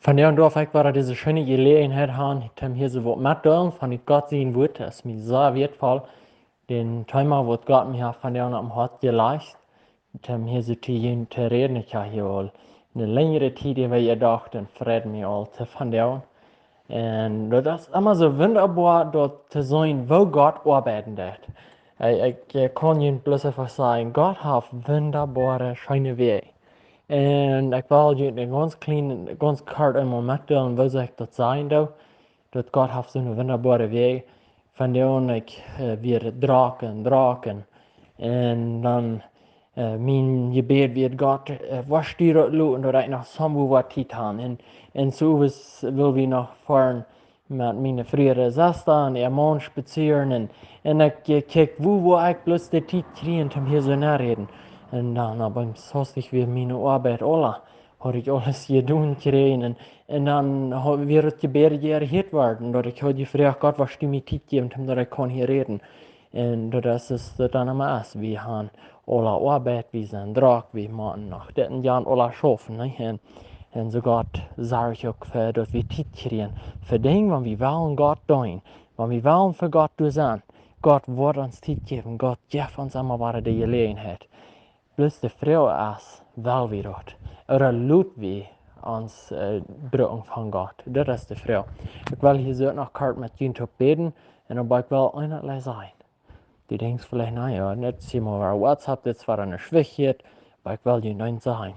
Van der Dorf ik war diese schöne Gelegenheit haben, hier so was mitzunehmen, von ich Gott sehen wird, das ist mir sehr wertvoll. Den Thema, was Gott mir von der am Hart gelegt, hier so zu reden, ich habe hier all eine längere Zeit, wie ihr dacht, den Frieden mir all zu von der. Und das ist immer so wunderbar, dort zu sein, wo Gott arbeiten wird. Ich kann Ihnen bloß einfach sagen, Gott hat wunderbare, schöne Wege. En ik wil je een ganz klein, ganz kort einmal mitteilen, was ich das sein darf. Dat Gott hat so eine wunderbare Weg. Von der ich wir draken. En dan mijn gebed wird Gott, was stuurt loten, dat ik nog samen wat tijd heb. En zo wil we nog fahren met mijn frühere Schwester en ihr Mann spazieren. En ik kijk, wo ich bloß die Zeit kriegen, um hier so zu reden. En dan beim ik weer mijn arbeid alle, had ik alles gedaan gekregen. En dan weer het gebed gereageerd worden. Dat ik had gevraagd, Gott, was du mir tijd geven, omdat ik kan hier reden. En dat is dan immer is. We gaan alle arbeid, we zijn druk, we moeten nog dit en dat alle schaffen. En so Gott sage ich auch, dass wir Zeit kriegen. Für Dinge, wenn wir wollen Gott tun, wenn wir wollen für Gott sein, Gott wird uns Zeit geben, Gott gibt uns immer wieder die Gelegenheit. Bloß die Frage ist, will wir das? Oder lassen wir uns brücken von Gott? Das ist die Frage. Ich will hier so noch kurz mit Ihnen beten, und aber ich will eines sagen. Du denkst vielleicht, naja, jetzt hier mal WhatsApp, das war eine Schwäche, aber ich will Ihnen eins sagen.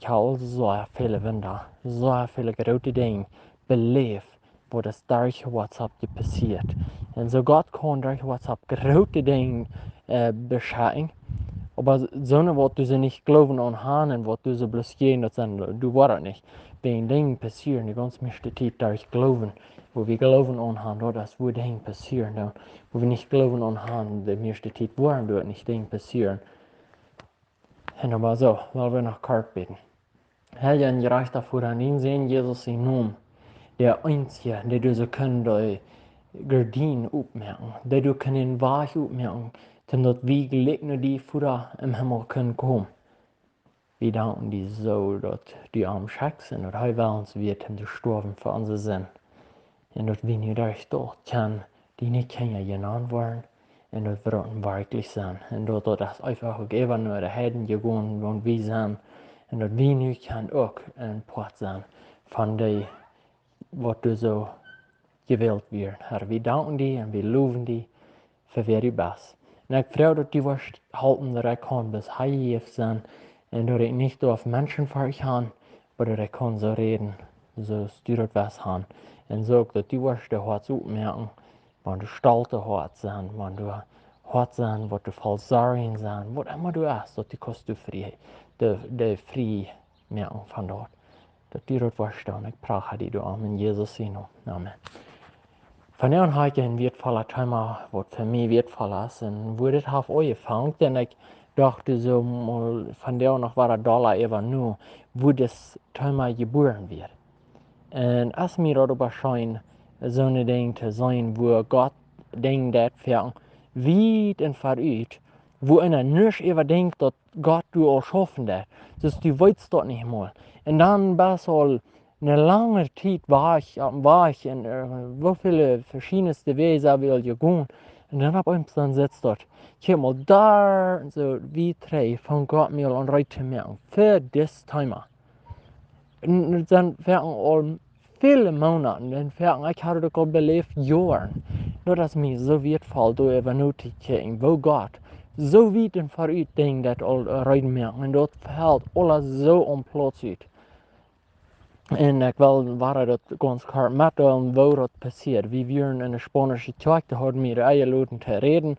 Ich habe so viele Wunder, so viele große Dinge belebt, wo das durch WhatsApp passiert. Und so Gott kann durch WhatsApp große Dinge beschreiben, aber so eine, was du sie nicht glauben anhand und was du sie bloß gehen, das sind, du warst nicht. Wenn Dinge passieren, die ganz meiste Zeit durch glauben, wo wir glauben anhand, das wo Dinge passieren, wo wir nicht glauben anhand, die meiste Zeit waren dort nicht Dinge passieren. Und aber so, weil wir noch kort beten. Herr, ich reiche dafür an ihn sehen, Jesus in Namen. Der Einzige, der du so können, die Gardinen aufmerken, der du können Weich aufmerken, damit wir gelegen die Futter im Himmel können kommen. Wir danken dir so, dass du am Schack sind und heute uns wird, um zu sterben für unsere Sinn. Und dass wir nicht durch dort können, die nicht Kinder genannt werden, und dass wir dort wirklich sind. Und dass das einfach auch immer nur der Heiden gegangen, wo wir sind. Und dass wir nu kan ook een part zijn van die wat du so gewählt wird. Herr, wir danken dir und wir loben dir für wer du bist. Und ich freue, dass du wirst halten, dass ich kann bis heilig sein und dass ich nicht auf Menschen kann, aber dass ich kann so reden, so du das was haben. Und so, dass du wirst der Herz aufmerken, wenn du stolze Herz sein, wenn du Herz sein, was du voll Sorgen sein, was immer du hast, dass du kannst du frei. De fri merken van dort. Dat die dat verstaan. Ik praat die door in Jesus in Namen. Van der habe ich ein wertvoller Thema, was für mich wertvoll ist. Und wo das auf euch gefangen, denn ich dachte so mal, von der noch war der Dollar eben nur, wo das Thema geboren wird. Und als mir darüber scheint, so eine Ding zu sein, wo Gott denkt, das für weit und verübt, wo einer nicht überdenkt, dass Gott du auch schaffen wird. Das du weißt dort nicht mal. Und dann bist du eine lange Zeit war ich in so viele verschiedenste Wege will gegangen. Und dann hab ich dann sitzt dort. Ich hab mal da so wie drei von Gott mir an Reite merken für das Thema. Und dann werden all viele Monate, dann werden ich hatte doch belebt Jahren. Nur dass mir so wertvoll du über nötig kriegen, wo Gott so weit und verübt Ding, das all rein merken. Und dort fällt alles so am Platz aus. Und ich will das ganz klar mitteilen, wo das passiert. Wir waren in der spanischen Kirche, da hatten wir eingeladen zu reden.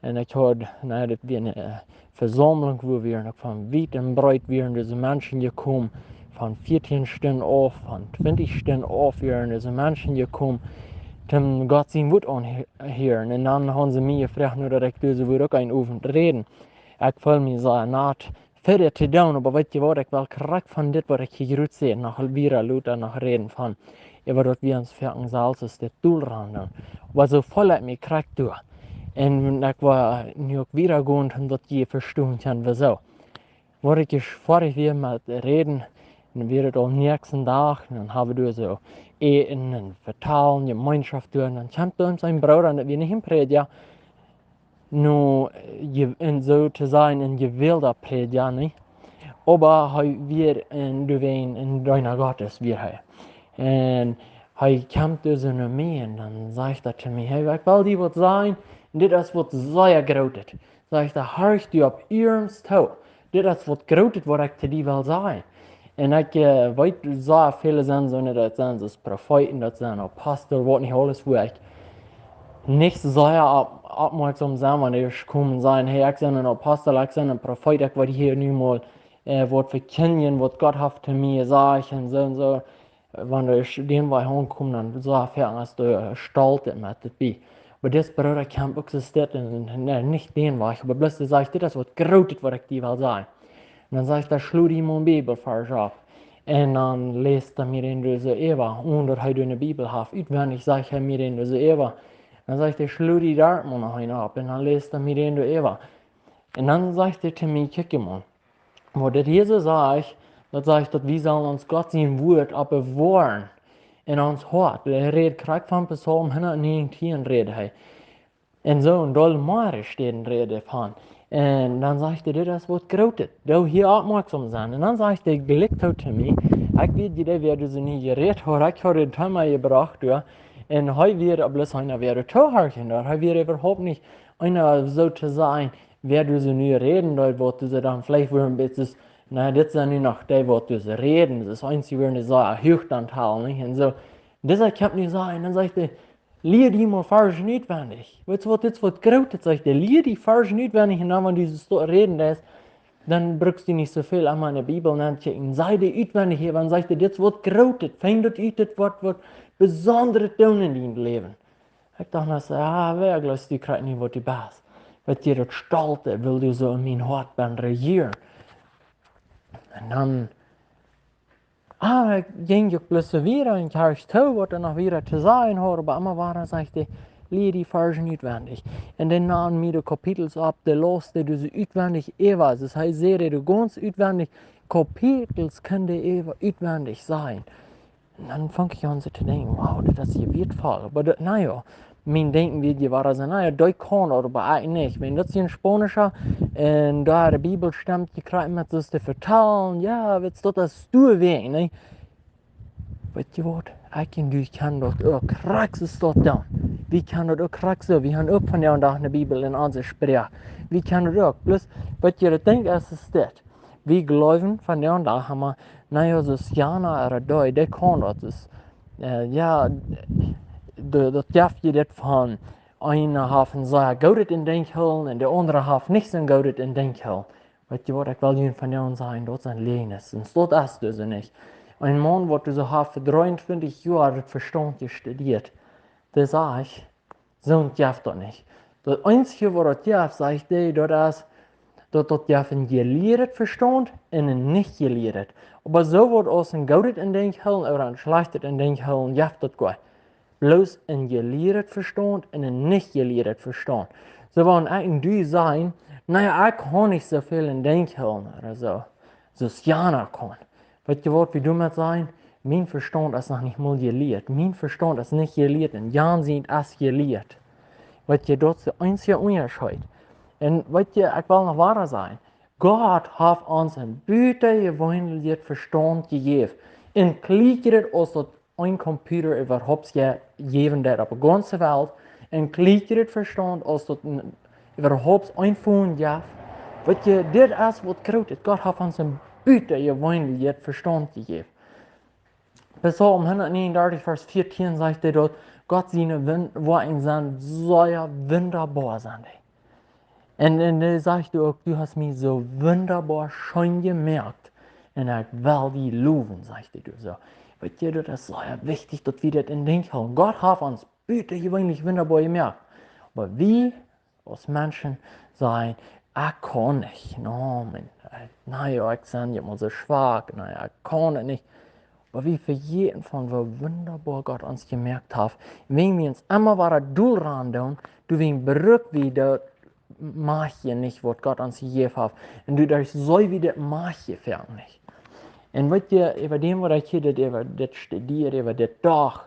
Und ich hatte, das war eine Versammlung, wo wir noch von weit und breit waren diese Menschen gekommen. Von 14 Stunden auf, von 20 Stunden auf waren diese Menschen gekommen, um Gott sein Wort anzuhören. Und dann haben sie mich gefragt, dass ich diese Wort auch einen Abend reden. Ich fühle mich so naht für das zu tun, aber weißt du was, ich will korrekt von dem, was ich hier gerade sehe, nach wieder Luther noch reden von, über das wir uns für uns selbst das Tool randeln. Aber so voll hat mich korrekt durch. Und ich war nicht wieder gehen, um das je verstehen kann, wieso. Wo ich vorher wieder mit reden, Und dann wird es am nächsten Tag, und dann haben wir so eten und vertalen, Gemeinschaft tun. Dann kommt uns ein Bruder, und wir nicht im Prediger, nur so zu sein, ein gewählter Prediger, nicht? Aber wir in deiner Gottes, wir haben. Und hij komt dus naar mij en dan zegt hij zu mir, hey, ik wil die wat zijn, en dit is wat zeer groot. Zegt hij, hark die op ihrens toe. Dit is wat groot wat ik te die wil zijn. En ik weet zeer veel zijn zo, dat zijn dus profeten, dat zijn apostel, wat niet alles voor ik nicht sehr aufmerksam sein, wenn ich komme und sagen, hey, ich bin ein Apostel, ich bin ein Prophet, ich werde hier nicht mal was verkündigen, was Gott hat zu mir gesagt und so und so. Wenn ich den bei komme, dann so dass du stolz mit dabei. Aber das Bruder kann auch so stehen, nicht den war ich, aber bloß das sagt, das ist was Großes, was ich dir will sagen. Und dann sagt er, schlug ihm eine Bibelvers auf. Und dann liest er mir den so über, und dass er eine Bibel hat, auswendig sagt er mir den so über. Dan zegt hij, slå die daar maar nog een op. En dan leest hij mir in Eva. En dan zegt hij te mij, kijk man. Wat dit hier so sagt, dat zegt dat we zullen ons God zijn woord op bewahren in ons hart. Hij redt krijg van Psalm 119 redt hij. En zo een dolmare steht in Rede van. En dan zegt hij, dit is wat groot. Dat hier opmerksam zijn. En dan zegt hij, gelijk te mij. Ik weet niet, dat werd ze niet gereed hoor. Ik had het thema gebracht, ja. En hij wird bloß einer wäre zuhören, hij wird überhaupt nicht einer so zu sein, wer du so nie reden, dort wo du so dann vielleicht ein bisschen, na, das ist nicht noch der, wo du so reden, das ist einzig, wenn du so ein Höchstanteil, nicht? Und so, deshalb kann nicht sein, dann sagt er, lehr die mal falsch notwendig. Weißt du, was das wird groß, sagt er, lehr die falsch notwendig, und dann, wenn du so reden lässt, dann brauchst du nicht so viel an meine Bibel nachchecken. Sei dir auswendig hier, wenn sagt dir, das wird groß, fängt das an, das wird besondere tun in deinem Leben. Ich dachte, wer glaubt, die kriegt nicht, was die best. Weil dir das Stolte will du so in mein Hart regieren. Und dann, ich ging ich bloß so wieder in Kirche zu, was er noch wieder zu sagen hat, aber immer war er, sagte, leer die Verse nicht auswendig. Und dann nahmen wir die Kapitel ab, der letzte, du so auswendig ewig. Das heißt, sehe du ganz auswendig, Kapitel können ewig auswendig sein. Und dann fange ich an so zu denken, wow, das ist hier wertvoll. Aber das, naja, mein Denken wird ja war so, naja, das kann aber eigentlich nicht. Wenn das hier ein Spanischer und da die Bibel stammt, die kriegt man das zu vertalen, ja, wird das du wegen, ne? Weißt du was? Ich und du kann das auch kraxes dort dann. Wie kann das auch kraxes? Wir haben auch von der und der eine Bibel in unserer Sprache. Wie kann das auch? Bloß, was ihr denkt, ist das. Wir glauben, von der und der haben wir, naja, das Jana oder da, der kann das. Ja, das darf je das von einer haben sehr gut in Denkhüllen und der andere hat nicht so gut in Denkhüllen. Weißt du was, ich will Ihnen von der und sagen, das ist ein Lehrnis. Und das ist das nicht. Ein Mann, der so hat für 23 Jahre Verstand studiert, der sagt, so darf das nicht. Das Einzige, was das darf, sagt er, das ist, dass das darf ein gelehrt Verstand und ein nicht gelehrt. Aber so wird aus ein gutes in Denkhüllen oder ein schlechtes in Denkhüllen, darf das gut. Bloß ein gelehrt Verstand und ein nicht gelehrt Verstand. So wollen eigentlich die sein, naja, ich kann nicht so viel in Denkhüllen oder so. So es Jana kann. Weißt du was, wie du mit sein? Mein Verstand ist noch nicht mal gelehrt. Mein Verstand ist nicht gelehrt. Und Jan sind es gelehrt. Weißt du, das ist der einzige Unterschied. Und weißt du, ich will noch wahr sein. Gott hat uns ein gewöhnliches Verstand gegeben. Und klickert aus ein Computer überhaupt gegeben hat auf der ganzen Welt. Und klickert Verstand aus überhaupt ein Phone gibt. Weißt du, das ist was groß ist. Gott hat uns ein gewöhnliches Verstand gegeben. Psalm 139, Vers 14 sagt er dort, Gott seine Worte sind sehr wunderbar sind. Und er sagt auch, du hast mich so wunderbar schön gemerkt. Und ich will die loben, sagt er so. Weißt du, das ist sehr wichtig, dass wir das in Denken haben. Gott hat uns gewöhnlich wunderbar gemerkt. Aber wir als Menschen sagen, ich kann nicht. Naja, ich bin ja mal so schwach. Naja, ich kann nicht. Aber wie für jeden von wie wunderbar Gott uns gemerkt hat, wenn wir uns immer wieder durchran tun, du wirst berückt wie das Machje nicht, was Gott uns gegeben hat. Und du darfst so wie das Machje fern nicht. Und wat je, über dem, was ich hier, über das studiert, über das Dach,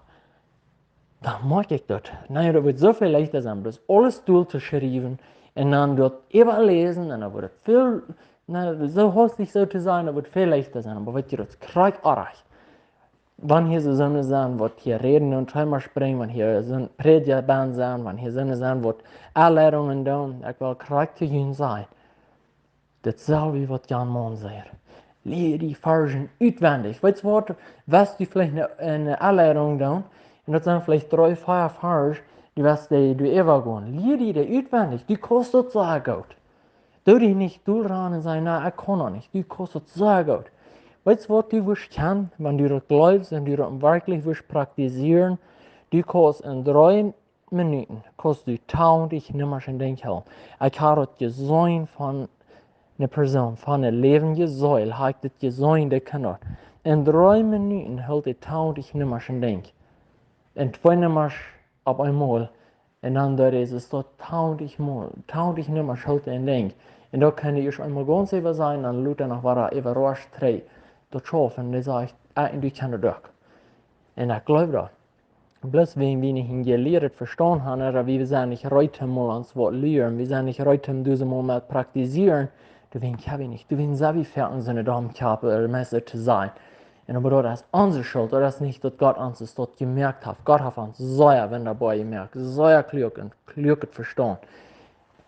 dann mag ich das. Naja, das wird so viel leichter sein, das alles durchzuschreiben und dann dort überlesen und dann wird es viel, na, so hostig so zu sein, das wird viel leichter sein. Aber was ihr das kriegt, erreicht. Wenn hier so Sonne sein, wird hier reden und Träumer springen, wenn hier so ein Predigerband sein, wenn hier Sonne sein, wird Anleitungen tun, ich will kriegt zu ihnen sein. Dasselbe, was Jan Mon sagt. Leer die Versen uitwendig. Weißt du was du vielleicht eine Anleitung tun? Und das sind vielleicht 3, 4 Versen, die was du übergehen. Leer die uitwendig. Die kostet so gut. Du dich nicht durchrennen und sagen, na, ich kann noch nicht. Die kostet so gut. Weißt du, was du willst können, wenn du das glaubst und du das wirklich willst praktizieren? Du kannst in 3 Minuten, kannst du 1000 Nummern in den Helm. Ich habe das gesehen von eine Person, von einer lebenden Säule, hat das gesehen, der kann das. In 3 Minuten hält er 1000 Nummern in den. En 2 nummers op einmal. En dan daar is het tot 1000 mal, 1000 nummers hält er in den. En da kann ich einmal ganz über sein, dann lügt er noch war überrascht 3. Das schaffen, und der sagt, du kannst das. Und ich glaube das. Bloß wenn wir nicht gelehrt verstanden haben, oder wie wir sind nicht heute mal uns was lernen, wir sind nicht heute diese mal praktizieren, du willst nicht, du willst selber fertig sein, da am Körper oder Messer zu sein. Und aber das ist unsere Schuld, das ist nicht, dass Gott uns das dort gemerkt hat. Gott hat uns sehr wunderbar gemerkt, sehr klug und verstanden.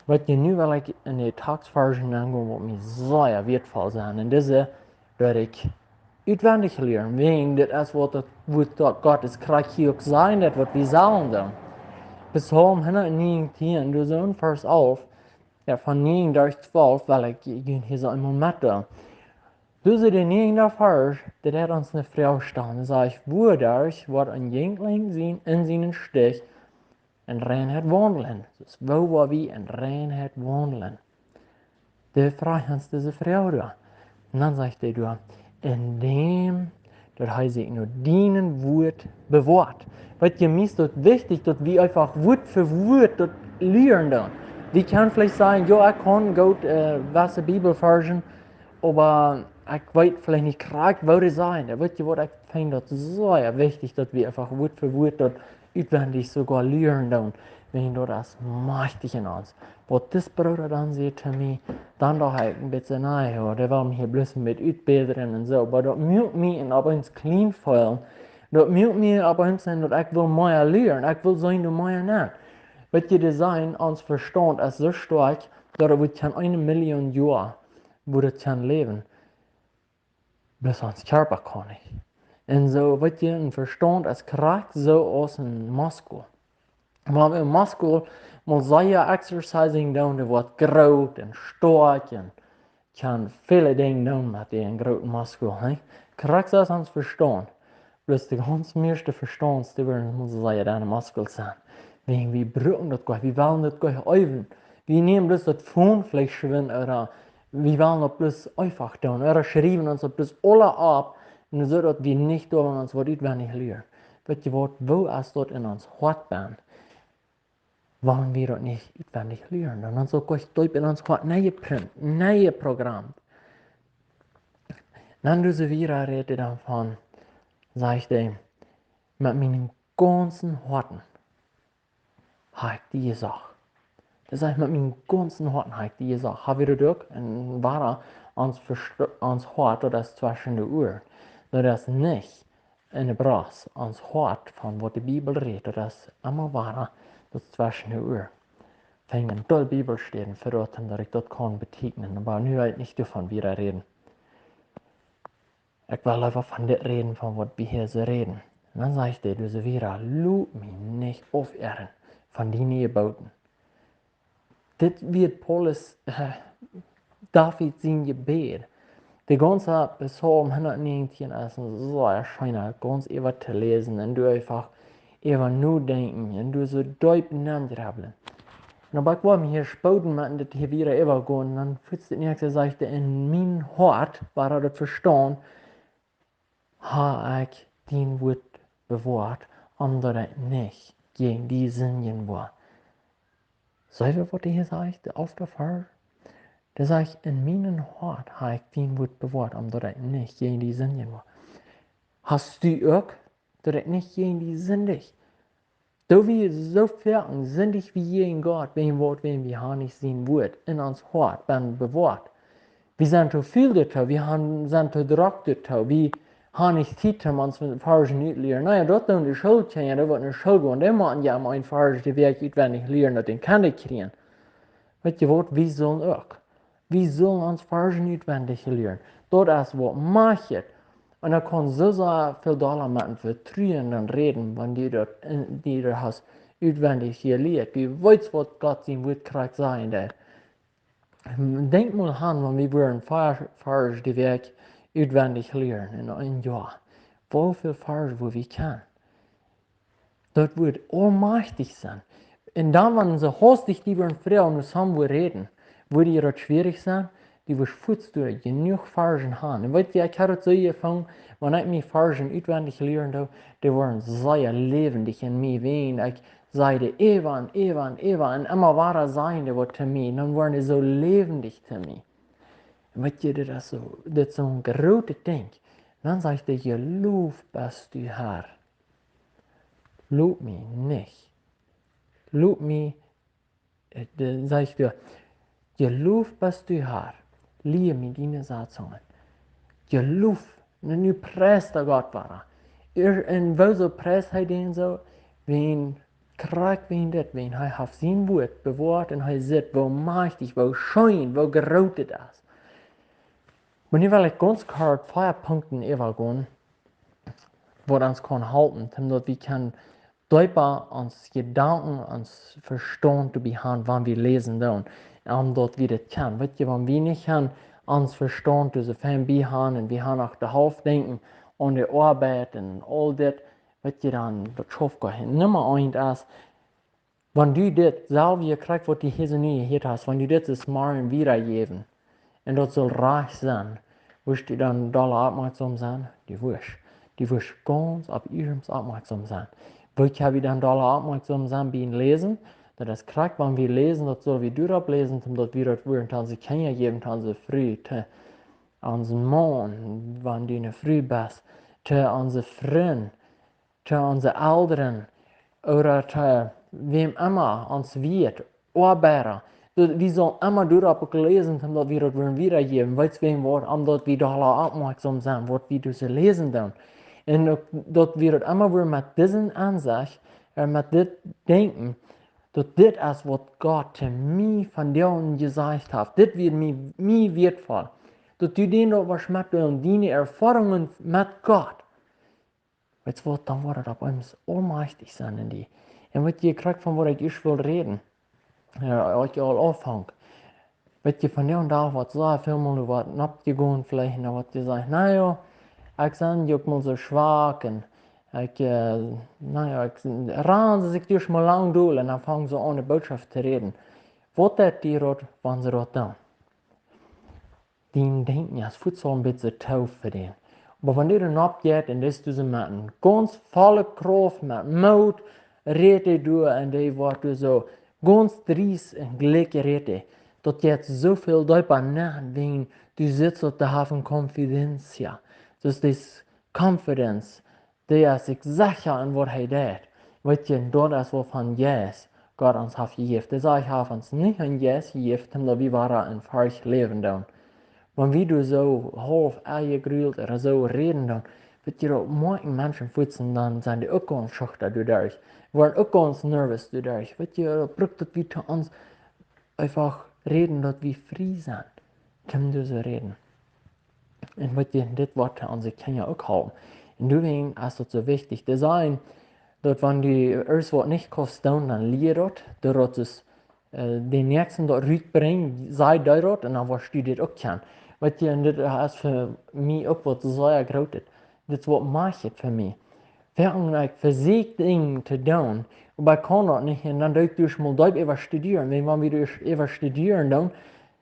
Was je nu wil ik in de tagsversion aangaan, wat mij zeer wertvoll zijn. En deze, dat ik uitwendig leren, wegen dat is wat Gott is krijg je ook zijn, dat wat we zullen doen. Psalm 119, dus in vers 11, ja, van 9 durch 12, wil ik hier zo eenmaal met doen. Dus in de 9 vers, dat heeft ons een vrouw staan. Dan zeg ik, woorders wordt een jongling zien in zijn stich en reinheid wandelen. Dus wo war wie in reinheid wandelen. De vraag ons deze vrouw da. En dan zegt hij da, indem dat hij zich nur dienen Wort bewahrt. Wat je misst, dat wichtig, dat wir einfach Wort für Wort dat lernen dann. Die kann vielleicht sagen, ja, ich kann gut was Bibelversion, aber ich weiß vielleicht nicht gerade, wo das sein. Da wird ja, was ich finde, das sehr wichtig, dass wir einfach Wort für Wort dort uitwendig sogar lernen dann. Wenn du das mächtig in uns. Was das Bruder dann sieht zu mir, dann doch halt ein bisschen nein, ja, der war mir hier bloß mit Utbildern und so, aber das muss mich in aber ins clean fallen. Das muss mir aber ins sein, dass ich will mehr lernen, ich will sein, du mehr nicht. Wird ihr Design uns Verstand ist so stark, dass er wird 1 Million Jahre, wo das kann leben. Bloß uns Körper kann nicht. Und so wird ihr ein Verstand, es kriegt so aus dem Muskel. Maar een muskel moet zeer exercising doen, die wordt groot en sterk en kan viele dingen doen met die grote muskel. Krijg dat ons verstand. Dus de ganz meeste verstand, die moet zeer aan de muskel zijn. Wegen wir brauchen das gleich, wir wollen das gleich üben. Wir nehmen das Pfundfleisch schwimmen oder wir wollen das bloß einfach tun. Oder schreiben uns das bloß alle ab, so dass wir nicht da uns was auswendig lernen. Weißt du was, wo ist das in uns Hort bin? Wollen wir das nicht auswendig lernen? Und dann so gleich in uns Hort neue Print, neue Programm. Dann diese wieder rede davon, sag ich dir, mit meinen ganzen Horten. Habe ich die gesagt. Das heißt, mit meinem ganzen Herzen habe ich die gesagt. Habe ich das und war ans Hort, das zwischen den Ohren. Das nicht in der Brass, ans Hort von was die Bibel redet, das immer war, das zwischen den Ohren. Fängen toll Bibelstellen für das, dass ich das kann betegnen, aber nur halt nicht davon wieder reden. Ich will einfach von dem reden, von was wir hier so reden. Und dann sage ich dir, du so wieder, lob mich nicht aufehren von den Gebauten. Das wird Paulus, David sein Gebet. Der ganze Psalm 119 ist so schön, ganz einfach zu lesen und du einfach über nur denken und du so deutlich nachtrabbeln. Und aber ich war mir hier spoten, man das hier wieder übergehen und dann fühlst du nächste Seite in mein Hort, war er das verstanden, habe ich den Wort bewahrt, andere nicht gegen die Sünden war. Seid ihr, was ihr hier sagt, auf der Fall? Da sag ich, in meinem Hort habe ich den Wort bewahrt, omdat ich nicht gegen die Sünde war. Hast du auch, dass ich nicht gegen die sündig? Da wir so fern sündig wie gegen Gott, wenn wir haben nicht sein Wort in uns Hort, dann bewahrt. Wir sind zu viel dazu, sind zu Druck dazu, wir haben nicht Zeit, um uns mit Fargen zu lernen. Naja, dort in die Schule gehen, da wird eine Schule gehen, da machen ja mein Fargen die Weg auswendig lernen, und den kann ich kriegen. Weet je wat, wir sollen auch. Wir sollen uns Fargen auswendig lernen. Dort ist was macht. Und da kann so viel Dollar machen für Trühen und Reden, wenn die das hast auswendig gelernt. Du weißt, was Gott sein Wort kriegt sein. Denk mal an, wenn wir einen Farge die Weg auswendig lernen in einem Jahr. Wie viel Farge wir können. Das wird allmächtig sein. Und dann, wenn sie hastig über eine Frau und zusammen reden, würde ihr das schwierig sein, die wir durch genug Fargen haben. Und weißt du, ich habe das so gefangen, wenn ich mich Fargen auswendig lerne, die waren sehr lebendig in mir, wenn ich sagte, Evan, Evan, Evan, und immer wahrer sein, die zu mir, dann waren die so lebendig zu mir. Und weißt du, das ist so ein großes Ding. Dann sagt er, gelobt bist du Herr. Lob mich nicht. Lob mich, dann sag ich dir, gelobt bist du Herr. Liebe mir deine Satzungen. Gelobt, nu preist der Gott war. Und wo so preist er den so, wen kriegt wen das, wen er hat sein Wort bewahrt und er sieht, wo mächtig, wo schön, wo groß das ist. Und hier will ich ganz kurz 4 Punkte übergehen, was uns kann halten, damit wir können deutlich uns Gedanken, uns Verstand zu behandeln, wenn wir lesen dann, und dort wieder können. Weißt du, wenn wir nicht uns Verstand zu fern behandeln, und wir haben auch der Hauptdenken an der Arbeit und all das, weißt du, dann das schafft gar nicht. Nummer 1 ist, wenn du das selber kriegst, was du hier so nie gehört hast, wenn du das morgen wiedergeben, und das soll reich sein, wirst du dann doll aufmerksam sein? Du wirst ganz auf ihrem aufmerksam sein. Wird habe ich dann doll aufmerksam sein beim Lesen? Das kriegt, wenn wir lesen, das soll wir durchlesen, damit wir das Wort an sie kennengeben, an sie früh, an sie Mann, wenn du in der Früh bist, an sie Freunde, an sie Eltern, oder wem immer uns wird, Arbeiter. Wir sollen immer darüber lesen, damit wir das wiedergeben. Weißt du, wem Wort, damit wir da aufmerksam sind, was wir das lesen dann. Und dass wir das immer wieder mit diesen Ansicht, mit dem Denken, dass das ist, was Gott zu mir von dir gesagt hat. Das wird mir wertvoll. Dass du den dort was mit deine Erfahrungen mit Gott. Weißt du was, dann wird das auf einmal allmächtig sein in die. Und was ihr kriegt, von was ich will reden, euch all anfangen. Weißt du, von der und da, was so viel mal was abgegangen vielleicht, und was ihr sagt, naja, ich bin ja mal so schwach, und ich, naja, rasen sich durch mal lang durch, und dann fangen sie an, eine Botschaft zu reden. Was tät die dort, wenn sie dort tun? Die denken, ja, es wird so ein bisschen taub für den. Aber wenn die dann abgeht, und das tun sie mit einer ganz voller Kraft, mit Mut, redet du, und die wird so ganz dries und gleich redet. Dat jetzt so viel darüber nachdenken, du sitzt und haben Konfidenz, ja. Dus das Confidence, die ist sich sicher in was er tut. Weet je, dat is wat van yes, Gott uns hat gegeben. Das ich habe uns nicht ein yes gegeben, damit wir waren ein falsch Leben dann. Wenn wir so halb eingegrüllt oder so reden, dann wird ihr manchen Menschen fühlen, dann sind die auch ganz schüchtern dadurch, werden auch ganz nervös dadurch. Wird ihr, braucht das wieder uns einfach reden, dass wir frei sind, können wir so reden. Und wird ihr das Wort an sich kann ja auch halten. Und deswegen ist es so wichtig, zu sein, dass wenn die erst was nicht kostet, dann lehrt, dass es den nächsten dort rückbringen, sei dort, und dann wirst du das auch kennen. Weißt du, und das ist für mich auch was sehr Großes. Das ist was macht für mich. Während ich versuche, Dinge zu tun, aber ich kann das nicht, und dann durch ich mal dort über studieren. Wenn wir durch über studieren, dann,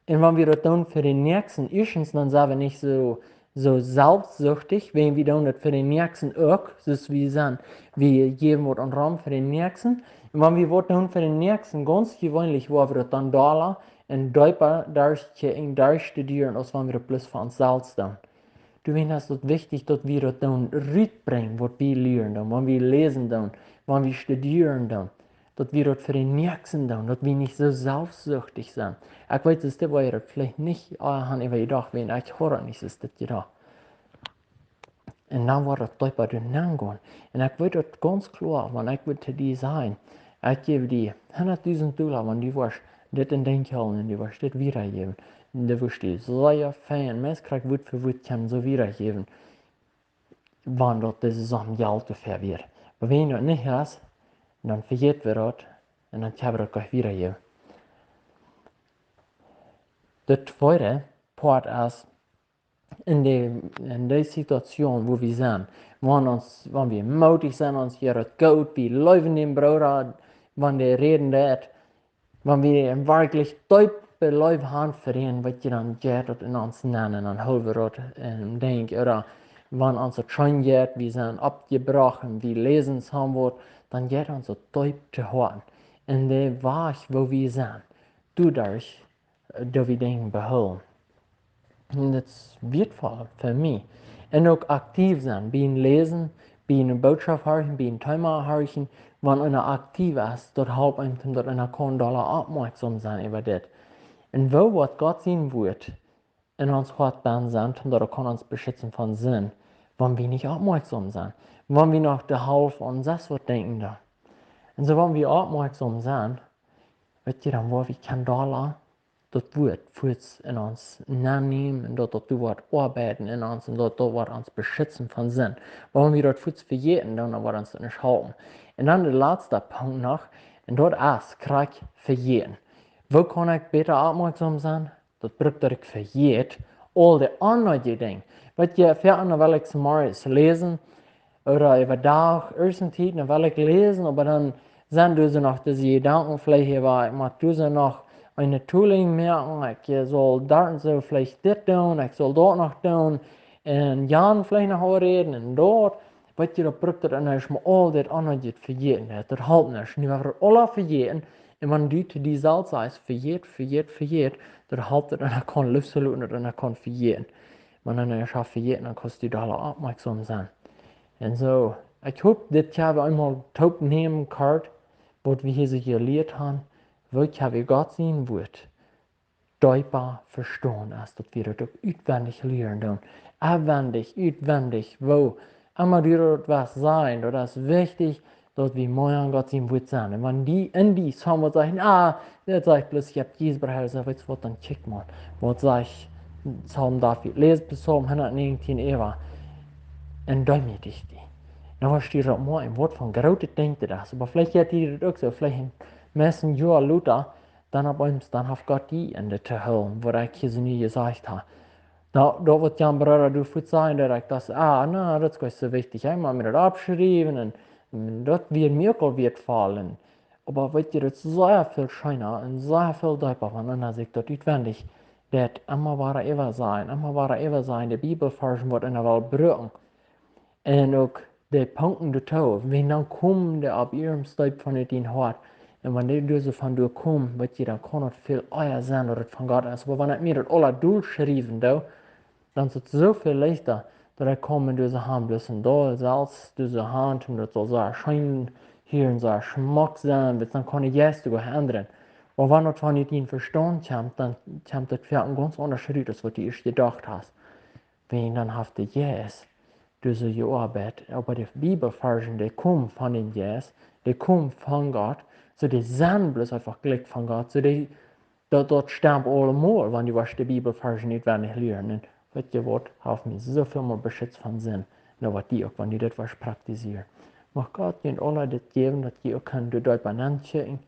und wenn wir das tun für den nächsten, erstens, dann sind wir nicht so selbstsüchtig, wenn wir dann das für den nächsten auch, so wie sind, wir geben was an Raum für den nächsten. Und wenn wir was tun für den nächsten, ganz gewöhnlich, wo wir das dann da En dieper daar studieren, als wanneer wir plus van onszelf doen. Du weißt, es ist wichtig, dass wir das dann rüberbringen, was wir lernen, wenn wir lesen, wenn wir studieren, dass wir das für den Nächsten tun, dass wir nicht so selbstsüchtig sind. Ich weiß, dass das war vielleicht nicht haben über gedacht, wenn ich höre nicht, ist das gedacht. Und dann war das dort bei den Nangon. Und ich weiß das ganz klar, wenn ich zu dir sagen, ich gebe dir 100.000 Dollar, wenn du willst, das in den Kerl und du willst das wiedergeben. Und du wirst dir sehr fein, meist kriegt Wut für Wut, kann so wiedergeben, wann das Sachen Geld dafür wird. Aber wenn du das nicht hast, dann vergeht wir das und dann kann wir das gleich wiedergeben. Der zweite Part ist, in der Situation, wo wir sind, wenn wir mutig sind, uns hier das gut, wir leben dem Bruder, wenn wir reden das, wenn wir wirklich Teufel Leute haben für ihn, was ihr dann geht und in uns nennen, dann helfen wir das denk, oder wenn unser Schein geht, wir sind abgebrochen, wir lesen es haben wird, dann geht unser Teufel zu hören. In der Weg, wo wir sind, dadurch, dass wir Dinge behalten. Und das ist wertvoll für mich. Und auch aktiv sein, beim Lesen, beim eine Botschaft hören, beim Thema hören, wenn einer aktiv ist, dort hilft einem, dass einer kann aufmerksam sein über das. Und wo was Gott sehen wird, in uns Hart sind, und dort kann uns beschützen von Sinn, wenn wir nicht aufmerksam sind, wenn wir noch der Hilfe an das was denken da. Und so, wenn wir aufmerksam sind, vet ihr, vad vi kan dala, dat wird Fuß in uns nehmen und dort wird arbeiten in uns und dort wird uns beschützen von Sinn. Wenn wir dort Fuß verjäten, dann wird uns das nicht halten. Und dann der letzte Punkt noch, und dort ist Krieg verjäten. Wo kann ich besser aufmerksam sein? Das braucht ich verjäht. All die anderen Dinge. Vet ihr, für andere will ich zum Beispiel lesen, oder über Tag, ersten Zeit, dann will ich lesen, aber dann sind du noch diese Gedanken vielleicht über, ich mag du noch eine Tooling merken, ich soll da so vielleicht das tun, ich soll dort noch tun, und Jan vielleicht noch reden, und dort, weißt du, da braucht er dann mal all das andere vergeten, das halt nicht, und wir alle vergeten, und wenn du zu dir selbst sagst, vergeht, dann halt er dann kann lösen und dann kann vergeten. Wenn er dann schafft vergeten, dann kannst du da alle aufmerksam sein. En zo, ik hoop dat je einmal taub nehmen könnt, wat wir hier so gelehrt haben, wat je Gott sehen wird, deutbar verstehen, als dass wir das auswendig lernen. Abwendig, auswendig, wo immer dort was sein, das ist wichtig, dass wir morgen Gott sehen wird sein. Und wenn die in die haben wir sagen, das sag ich bloß, ich hab Jesus behalten, so weißt du was, dann check mal. Was sag ich, Psalm David, lest Psalm 119 Eva, und demütig die. Dan was die dat mooi een woord van grote denken das. Aber vielleicht hat die das auch so, vielleicht in meisten Jahren Luther, dann ab uns, dann hat Gott die in der Hölle, wo ich hier so nie gesagt habe. Da wird ja ein Bruder, du fühlst sein, der ich das, na, das ist so wichtig, einmal mit das abschreiben und das wird mir auch wird fallen. Aber weißt du, das ist sehr viel schöner und sehr viel deutlicher, wenn einer sich das auswendig, das immer war immer sein, die Bibelversen wird in der Welt brücken. En ook de punten ertoe, wenn dann kommen, der ab ihrem Stab von den hart. Und wenn die Dose von dir kommen, wird ihr dann kann das viel euer sein, oder das von Gott ist. Aber wenn ich mir das alle durchschreiben, dann ist es so viel leichter, dass ich komme in diese Hand, bloß in da, selbst diese Hand, und das soll so erscheinen, hier und so ein Schmack sein, dann kann ich jetzt ändern. Aber wenn das von dir Verstand kommt, dann kommt das für ein ganz anderer Schritt, als was du erst gedacht hast. Wenn dann haft det yes, dus je arbeit, aber die Bibelversen, die kommen von den yes, die kommen von Gott, so die sind bloß einfach Glück von Gott, so die, dort sterben alle mal, wenn die was die Bibelversen nicht werden lernen. Weißt du was, hat mich so viel mal beschützt von Sinn, nur was die auch, wenn die das was praktizieren. Mach Gott ihnen alle das geben, dass die auch können, die dort benannt schicken,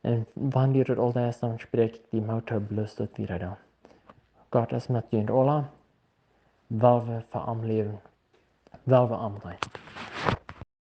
und wenn die das all ist, dann spricht die Mutter bloß das wieder da. Gott ist mit ihnen alle. Waar we voor am leven, waar we am zijn.